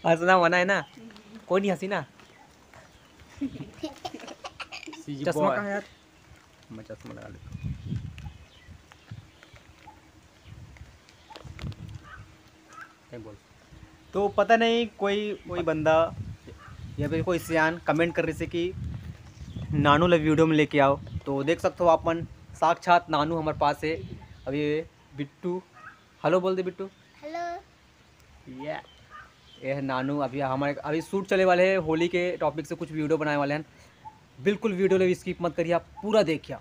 हंसना मना है ना, कोई नहीं हंसी ना। चश्मा कहाँ है यार, मैं चश्मा लगा लेता हूँ। बोल। तो पता नहीं कोई बंदा या फिर कोई सियान कमेंट कर रही थी कि नानू ला वीडियो में लेके आओ, तो देख सकते हो अपन साक्षात नानू हमारे पास है। अभी बिट्टू, हेलो बोल दे बिट्टू। हेलो। ये है नानू। अभी शूट चले वाले हैं, होली के टॉपिक से कुछ वीडियो बनाने वाले हैं। बिल्कुल वीडियो ले स्किप मत करिए, आप पूरा देखिए।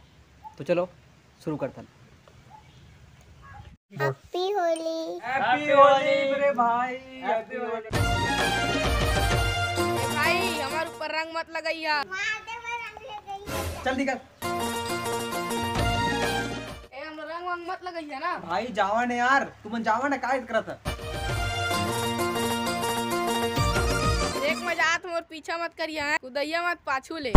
तो चलो शुरू करते हैं। हैप्पी होली। हैप्पी होली मेरे भाई, हैप्पी होली भाई। हमारे ऊपर रंग मत लगाइया। चल निकल। हम रंग वंग मत लगाइया ना भाई जावन है यार, तुम जावन है काय करत है? देख मजाक मोर पीछा मत करिया है, कुदैया मत पाछू ले।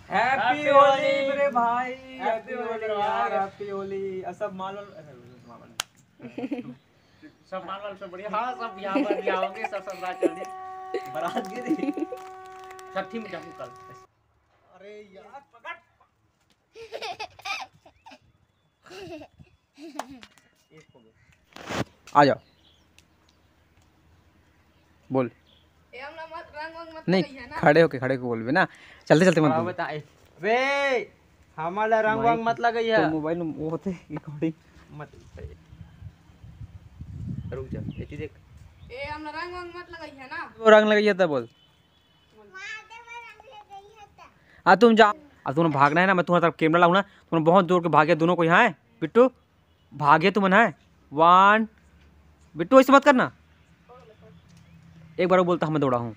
हैप्पी होली मेरे भाई, हैप्पी होली यार, हैप्पी होली। सब माल सब माल सब बढ़िया। हाँ सब यहाँ पर भी आओगे, सब रात चलिए बारात गिरी छठी में जाऊँ कल। अरे यार पकड़। आ जाओ बोल। नहीं खड़े होके बोल ना, चलते चलते मत बताए वे हमारा रंग वंग मत लगाइए। तो मोबाइल में वो होते रिकॉर्डिंग मत रुक जा, ये देख ए हम रंग वंग मत लगाइए ना। वो रंग लगाइए था बोल। हाँ तुम जाओ, अब तुम्हें भागना है ना, मैं तुम्हारी तरफ कैमरा लाऊं ना, तुमने बहुत जोर के भागे दोनों को। यहाँ है बिट्टू, भागे तुम है 1। बिट्टू ऐसे मत करना, एक बार वो बोलता मैं दौड़ा हूँ।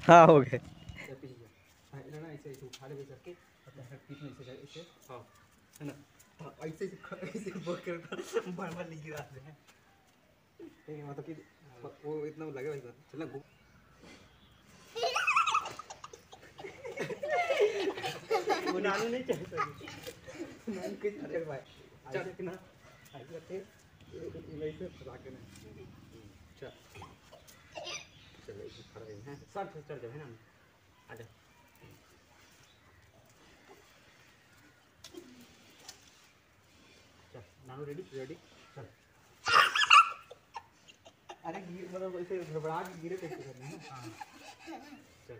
हाँ हो गए। वो इतना लगे चलना वो नानू नहीं चाहता नानू के चले भाई चल के ना ऐसे करके वैसे फसा के ना चल चल ऐसे खड़ा है सब चल जाए ना आजा चल नानू रेडी चल। अरे मतलब ऐसे घबराहट गिरे कैसे करना है। हाँ चल